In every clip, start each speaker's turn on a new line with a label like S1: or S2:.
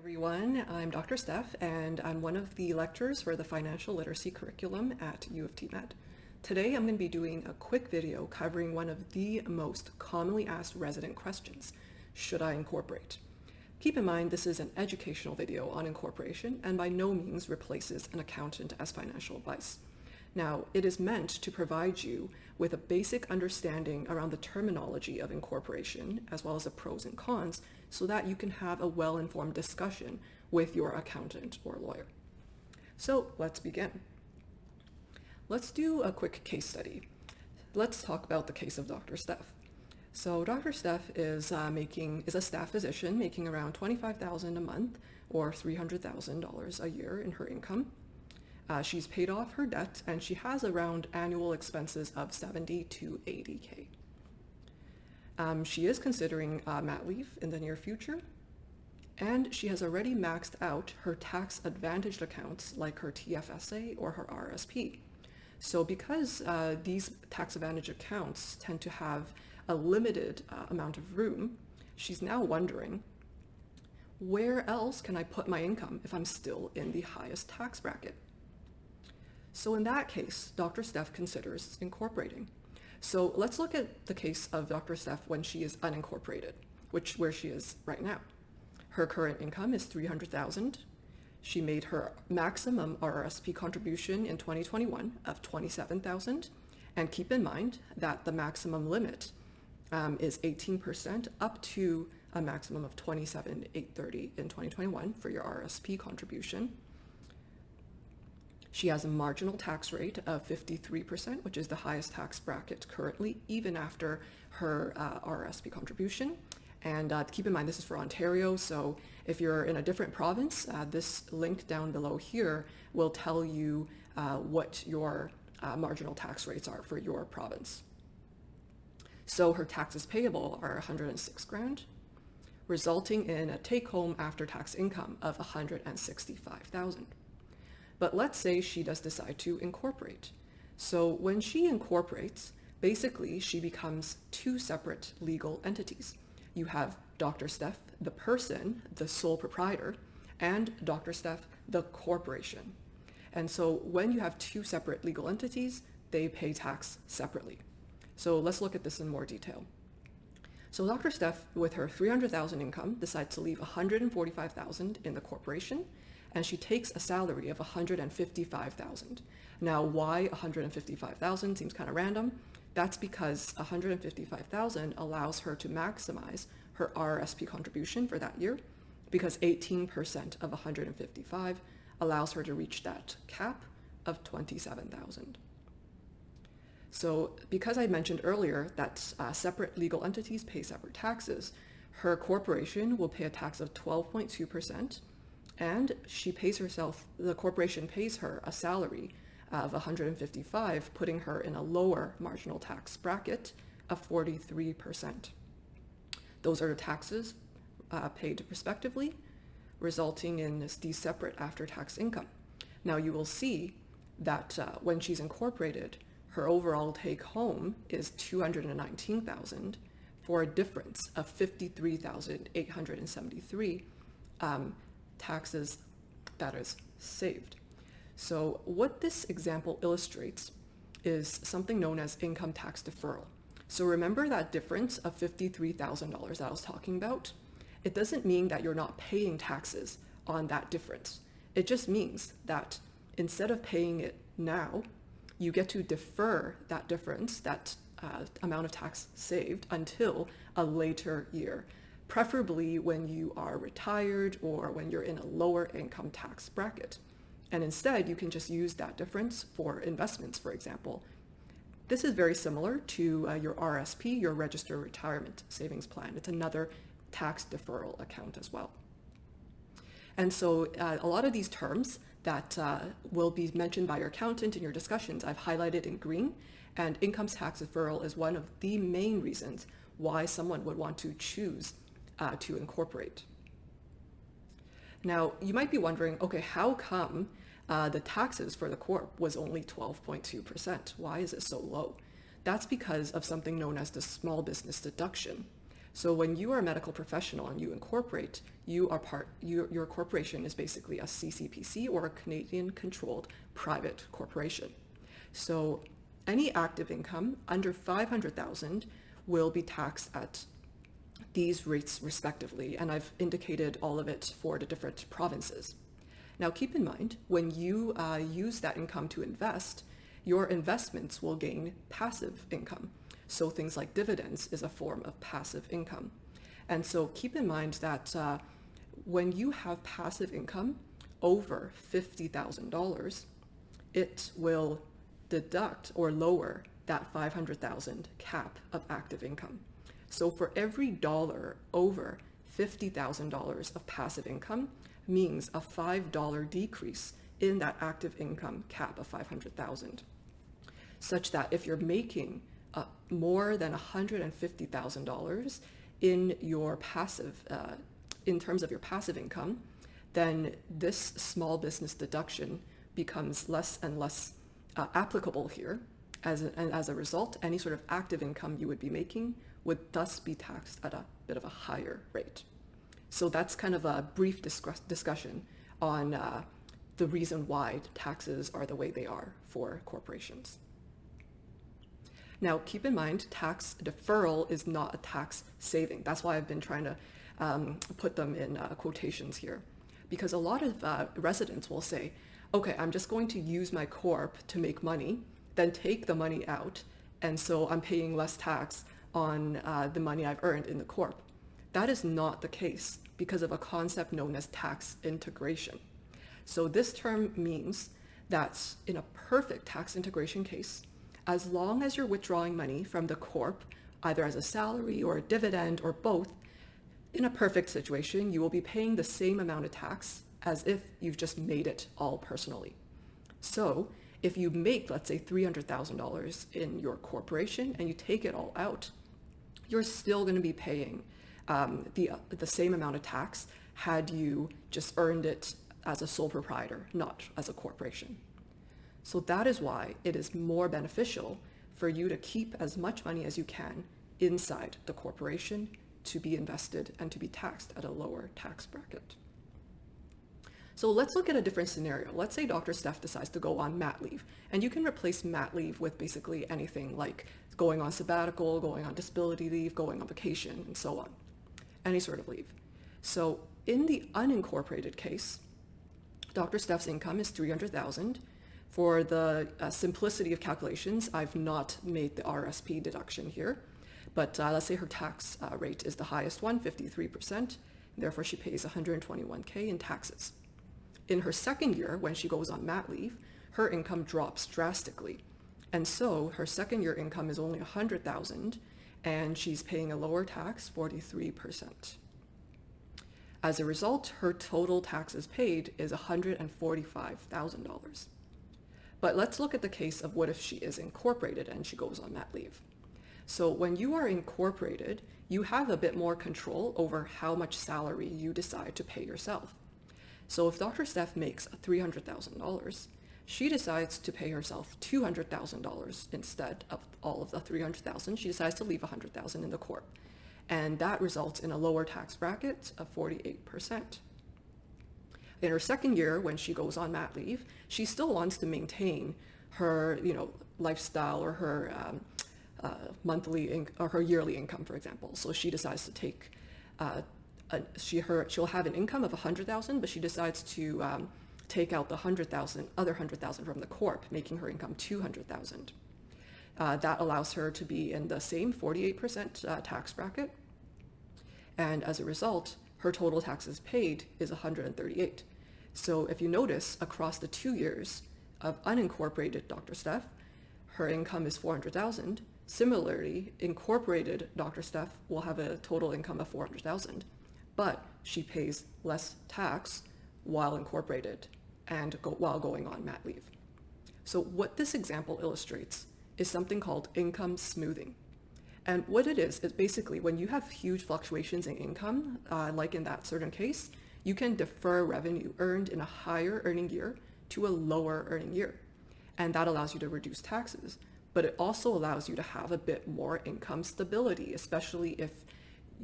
S1: Everyone, I'm Dr. Steph, and I'm one of the lecturers for the Financial Literacy Curriculum at U of T Med. Today I'm going to be doing a quick video covering one of the most commonly asked resident questions: should I incorporate? Keep in mind this is an educational video on incorporation and by no means replaces an accountant as financial advice. Now, it is meant to provide you with a basic understanding around the terminology of incorporation, as well as the pros and cons, so that you can have a well-informed discussion with your accountant or lawyer. So let's begin. Let's do a quick case study. Let's talk about the case of Dr. Steph. So Dr. Steph is a staff physician making around $25,000 a month or $300,000 a year in her income. She's paid off her debt and she has around annual expenses of $70,000 to $80,000. She is considering mat leave in the near future, and she has already maxed out her tax advantaged accounts like her TFSA or her RSP. So because these tax advantage accounts tend to have a limited amount of room, she's now wondering, where else can I put my income if I'm still in the highest tax bracket? So in that case, Dr. Steph considers incorporating. So let's look at the case of Dr. Steph when she is unincorporated, where she is right now. Her current income is $300,000. She made her maximum RSP contribution in 2021 of $27,000. And keep in mind that the maximum limit is 18% up to a maximum of $27,830 in 2021 for your RSP contribution. She has a marginal tax rate of 53%, which is the highest tax bracket currently, even after her RSP contribution. And keep in mind, this is for Ontario, so if you're in a different province, this link down below here will tell you what your marginal tax rates are for your province. So her taxes payable are $106,000, resulting in a take-home after-tax income of $165,000. But let's say she does decide to incorporate. So when she incorporates, basically she becomes two separate legal entities. You have Dr. Steph, the person, the sole proprietor, and Dr. Steph, the corporation. And so when you have two separate legal entities, they pay tax separately. So let's look at this in more detail. So Dr. Steph, with her $300,000 income, decides to leave $145,000 in the corporation, and she takes a salary of $155,000. Now, why $155,000 seems kind of random? That's because $155,000 allows her to maximize her RSP contribution for that year, because 18% of $155,000 allows her to reach that cap of $27,000. So because I mentioned earlier that separate legal entities pay separate taxes, her corporation will pay a tax of 12.2%, and the corporation pays her a salary of $155,000, putting her in a lower marginal tax bracket of 43%. Those are the taxes paid respectively, resulting in these separate after-tax income. Now you will see that when she's incorporated, her overall take-home is $219,000 for a difference of $53,873 taxes that is saved. So what this example illustrates is something known as income tax deferral. So remember that difference of $53,000 that I was talking about? It doesn't mean that you're not paying taxes on that difference. It just means that instead of paying it now, you get to defer that difference, that amount of tax saved, until a later year, preferably when you are retired or when you're in a lower income tax bracket. And instead, you can just use that difference for investments, for example. This is very similar to your RSP, your Registered Retirement Savings Plan. It's another tax deferral account as well. And so a lot of these terms that will be mentioned by your accountant in your discussions, I've highlighted in green, and income tax deferral is one of the main reasons why someone would want to choose to incorporate. Now, you might be wondering, okay, how come the taxes for the corp was only 12.2%? Why is it so low? That's because of something known as the small business deduction. So when you are a medical professional and you incorporate, your corporation is basically a CCPC or a Canadian controlled private corporation. So any active income under 500,000 will be taxed at these rates respectively, and I've indicated all of it for the different provinces. Now keep in mind, when you use that income to invest, your investments will gain passive income. So things like dividends is a form of passive income. And so keep in mind that when you have passive income over $50,000, it will deduct or lower that 500,000 cap of active income. So for every dollar over $50,000 of passive income means a $5 decrease in that active income cap of 500,000, such that if you're making more than $150,000 in your passive, in terms of your passive income, then this small business deduction becomes less and less applicable here. And as a result, any sort of active income you would be making would thus be taxed at a bit of a higher rate. So that's kind of a brief discussion on the reason why taxes are the way they are for corporations. Now, keep in mind, tax deferral is not a tax saving. That's why I've been trying to put them in quotations here, because a lot of residents will say, okay, I'm just going to use my corp to make money, then take the money out, and so I'm paying less tax on the money I've earned in the corp. That is not the case because of a concept known as tax integration. So this term means that in a perfect tax integration case, as long as you're withdrawing money from the corp, either as a salary or a dividend or both, in a perfect situation, you will be paying the same amount of tax as if you've just made it all personally. So if you make, let's say, $300,000 in your corporation and you take it all out, you're still going to be paying the same amount of tax had you just earned it as a sole proprietor, not as a corporation. So that is why it is more beneficial for you to keep as much money as you can inside the corporation to be invested and to be taxed at a lower tax bracket. So let's look at a different scenario. Let's say Dr. Steph decides to go on mat leave, and you can replace mat leave with basically anything like going on sabbatical, going on disability leave, going on vacation, and so on. Any sort of leave. So in the unincorporated case, Dr. Steph's income is $300,000. For the simplicity of calculations, I've not made the RSP deduction here, but let's say her tax rate is the highest one, 53%. Therefore, she pays $121K in taxes. In her second year, when she goes on mat leave, her income drops drastically. And so her second year income is only $100,000, and she's paying a lower tax, 43%. As a result, her total taxes paid is $145,000. But let's look at the case of what if she is incorporated and she goes on mat leave. So when you are incorporated, you have a bit more control over how much salary you decide to pay yourself. So if Dr. Steph makes $300,000, she decides to pay herself $200,000 instead of all of the $300,000. She decides to leave $100,000 in the corp. And that results in a lower tax bracket of 48%. In her second year, when she goes on mat leave, she still wants to maintain her, lifestyle or her monthly or her yearly income, for example. So she decides to take, she'll have an income of $100,000, but she decides to take out the other $100,000 from the corp, making her income $200,000. That allows her to be in the same 48% tax bracket, and as a result, her total taxes paid is $138,000. So if you notice, across the 2 years of unincorporated Dr. Steph, her income is $400,000. Similarly, incorporated Dr. Steph will have a total income of $400,000, but she pays less tax while incorporated and while going on mat leave. So what this example illustrates is something called income smoothing. And what it is basically when you have huge fluctuations in income, like in that certain case, you can defer revenue earned in a higher earning year to a lower earning year. And that allows you to reduce taxes, but it also allows you to have a bit more income stability, especially if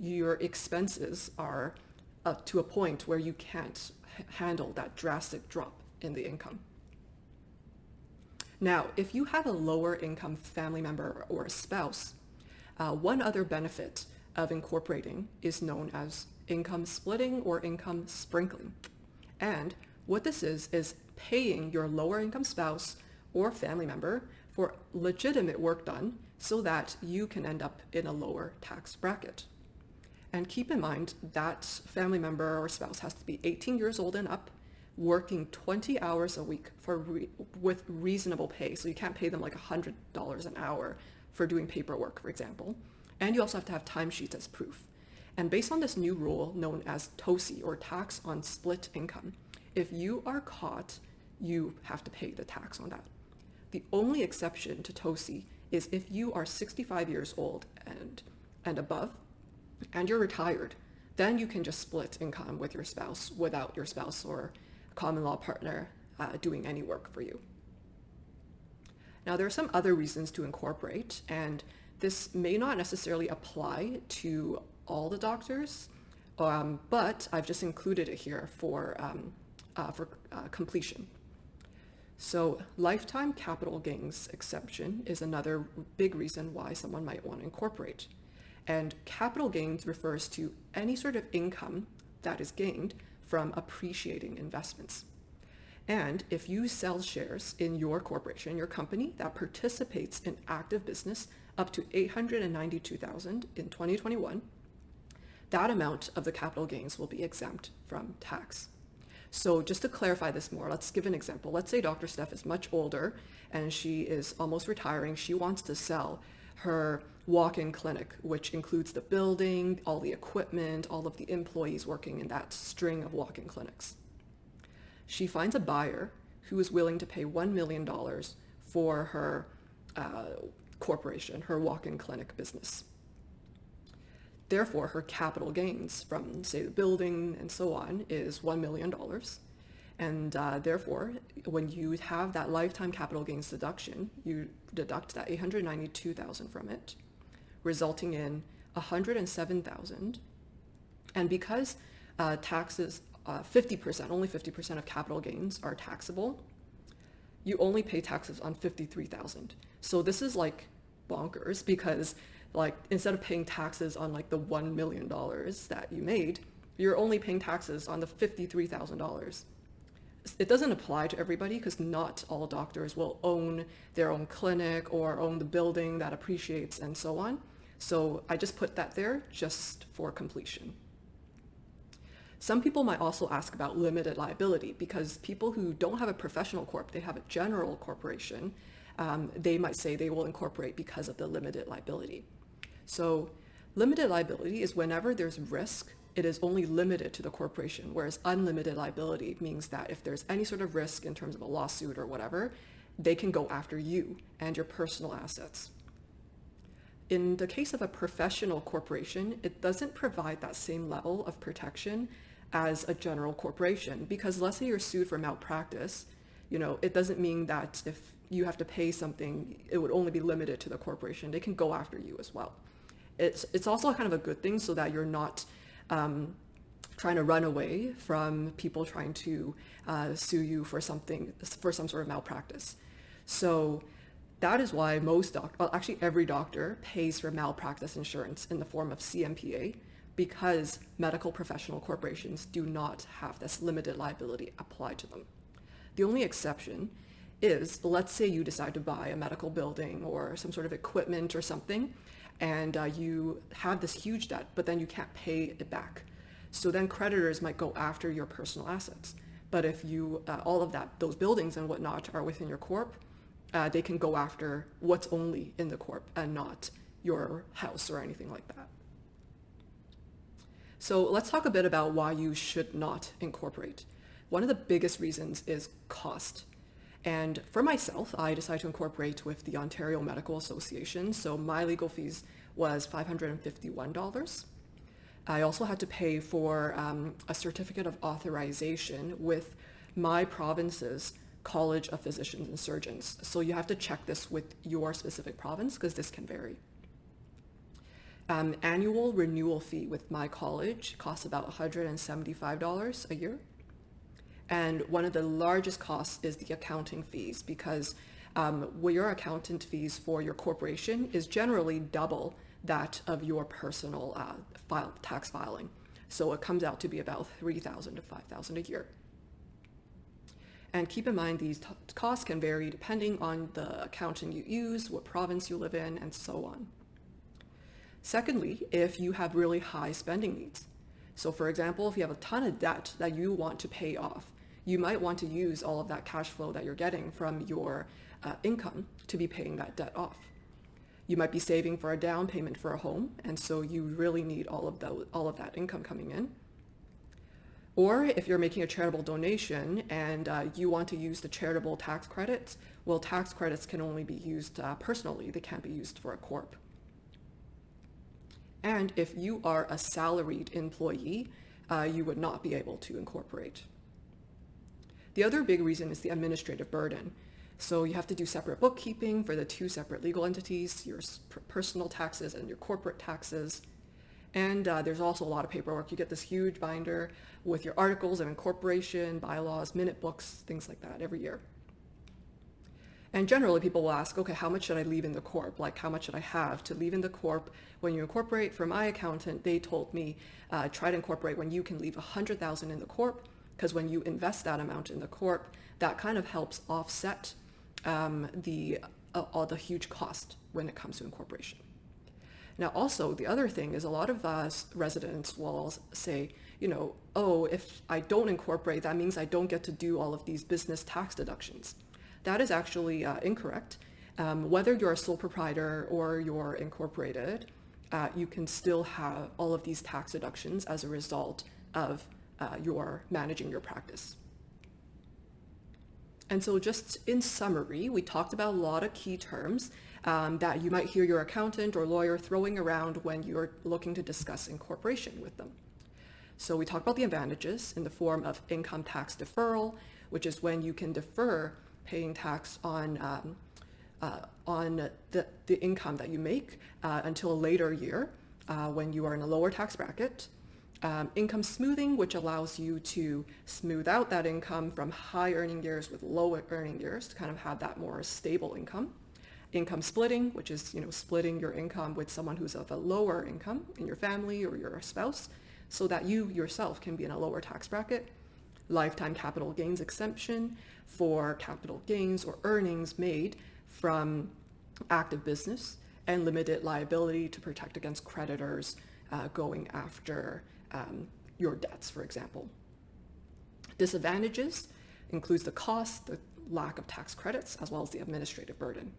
S1: your expenses are up to a point where you can't handle that drastic drop in the income. Now, if you have a lower income family member or a spouse, one other benefit of incorporating is known as income splitting or income sprinkling. And what this is paying your lower income spouse or family member for legitimate work done so that you can end up in a lower tax bracket. And keep in mind that family member or spouse has to be 18 years old and up, working 20 hours a week with reasonable pay. So you can't pay them like $100 an hour for doing paperwork, for example. And you also have to have timesheets as proof. And based on this new rule known as TOSI, or tax on split income, if you are caught, you have to pay the tax on that. The only exception to TOSI is if you are 65 years old and above, and you're retired, then you can just split income with your spouse without your spouse or common law partner doing any work for you. Now, there are some other reasons to incorporate, and this may not necessarily apply to all the doctors, but I've just included it here for completion. So lifetime capital gains exemption is another big reason why someone might want to incorporate. And capital gains refers to any sort of income that is gained from appreciating investments. And if you sell shares in your corporation, your company that participates in active business up to $892,000 in 2021, that amount of the capital gains will be exempt from tax. So just to clarify this more, let's give an example. Let's say Dr. Steph is much older and she is almost retiring. She wants to sell her walk-in clinic, which includes the building, all the equipment, all of the employees working in that string of walk-in clinics. She finds a buyer who is willing to pay $1 million for her corporation, her walk-in clinic business. Therefore, her capital gains from, say, the building and so on is $1 million. And therefore, when you have that lifetime capital gains deduction, you deduct that $892,000 from it, resulting in $107,000. And because taxes, 50%, only 50% of capital gains are taxable, you only pay taxes on $53,000. So this is like bonkers, because like instead of paying taxes on like the $1 million that you made, you're only paying taxes on the $53,000. It doesn't apply to everybody because not all doctors will own their own clinic or own the building that appreciates and so on. So I just put that there just for completion. Some people might also ask about limited liability, because people who don't have a professional corp, they have a general corporation, they might say they will incorporate because of the limited liability. So limited liability is whenever there's risk, it is only limited to the corporation, whereas unlimited liability means that if there's any sort of risk in terms of a lawsuit or whatever, they can go after you and your personal assets. In the case of a professional corporation, it doesn't provide that same level of protection as a general corporation, because let's say you're sued for malpractice, it doesn't mean that if you have to pay something, it would only be limited to the corporation. They can go after you as well. It's also kind of a good thing so that you're not trying to run away from people trying to sue you for some sort of malpractice. So that is why actually every doctor pays for malpractice insurance in the form of CMPA, because medical professional corporations do not have this limited liability applied to them. The only exception is, let's say you decide to buy a medical building or some sort of equipment or something, and you have this huge debt, but then you can't pay it back. So then creditors might go after your personal assets. But if you, all of those buildings and whatnot are within your corp, they can go after what's only in the corp and not your house or anything like that. So let's talk a bit about why you should not incorporate. One of the biggest reasons is cost. And for myself, I decided to incorporate with the Ontario Medical Association. So my legal fees was $551. I also had to pay for a certificate of authorization with my province's College of Physicians and Surgeons. So you have to check this with your specific province because this can vary. Annual renewal fee with my college costs about $175 a year. And one of the largest costs is the accounting fees, because your accountant fees for your corporation is generally double that of your personal tax filing. So it comes out to be about $3,000 to $5,000 a year. And keep in mind, these costs can vary depending on the accountant you use, what province you live in, and so on. Secondly, if you have really high spending needs. So for example, if you have a ton of debt that you want to pay off, you might want to use all of that cash flow that you're getting from your income to be paying that debt off. You might be saving for a down payment for a home, and so you really need all of that income coming in. Or if you're making a charitable donation and you want to use the charitable tax credits, well, tax credits can only be used personally. They can't be used for a corp. And if you are a salaried employee, you would not be able to incorporate. The other big reason is the administrative burden. So you have to do separate bookkeeping for the two separate legal entities, your personal taxes and your corporate taxes. And there's also a lot of paperwork. You get this huge binder with your articles of incorporation, bylaws, minute books, things like that every year. And generally people will ask, okay, how much should I leave in the corp? Like, how much should I have to leave in the corp? When you incorporate, for my accountant, they told me, try to incorporate when you can leave $100,000 in the corp, because when you invest that amount in the corp, that kind of helps offset all the huge cost when it comes to incorporation. Now, also, the other thing is a lot of residents will say, oh, if I don't incorporate, that means I don't get to do all of these business tax deductions. That is actually incorrect. Whether you're a sole proprietor or you're incorporated, you can still have all of these tax deductions as a result of your managing your practice. And so just in summary, we talked about a lot of key terms that you might hear your accountant or lawyer throwing around when you're looking to discuss incorporation with them. So we talked about the advantages in the form of income tax deferral, which is when you can defer paying tax on the income that you make until a later year when you are in a lower tax bracket. Income smoothing, which allows you to smooth out that income from high earning years with low earning years to kind of have that more stable income. Income splitting, which is splitting your income with someone who's of a lower income in your family or your spouse, so that you yourself can be in a lower tax bracket. Lifetime capital gains exemption for capital gains or earnings made from active business, and limited liability to protect against creditors going after your debts, for example. Disadvantages includes the cost, the lack of tax credits, as well as the administrative burden.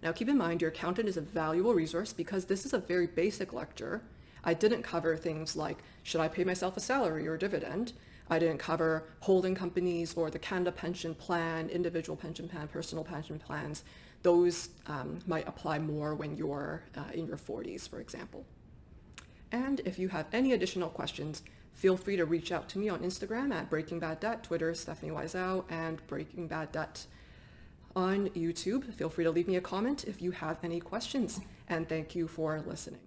S1: Now keep in mind, your accountant is a valuable resource because this is a very basic lecture. I didn't cover things like, should I pay myself a salary or a dividend? I didn't cover holding companies or the Canada pension plan, individual pension plan, personal pension plans. Those might apply more when you're in your 40s, for example. And if you have any additional questions, feel free to reach out to me on Instagram at Breaking Bad Debt, Twitter, 𝗙𝗵𝗲𝗄, and Breaking Bad Debt on YouTube. Feel free to leave me a comment if you have any questions, and thank you for listening.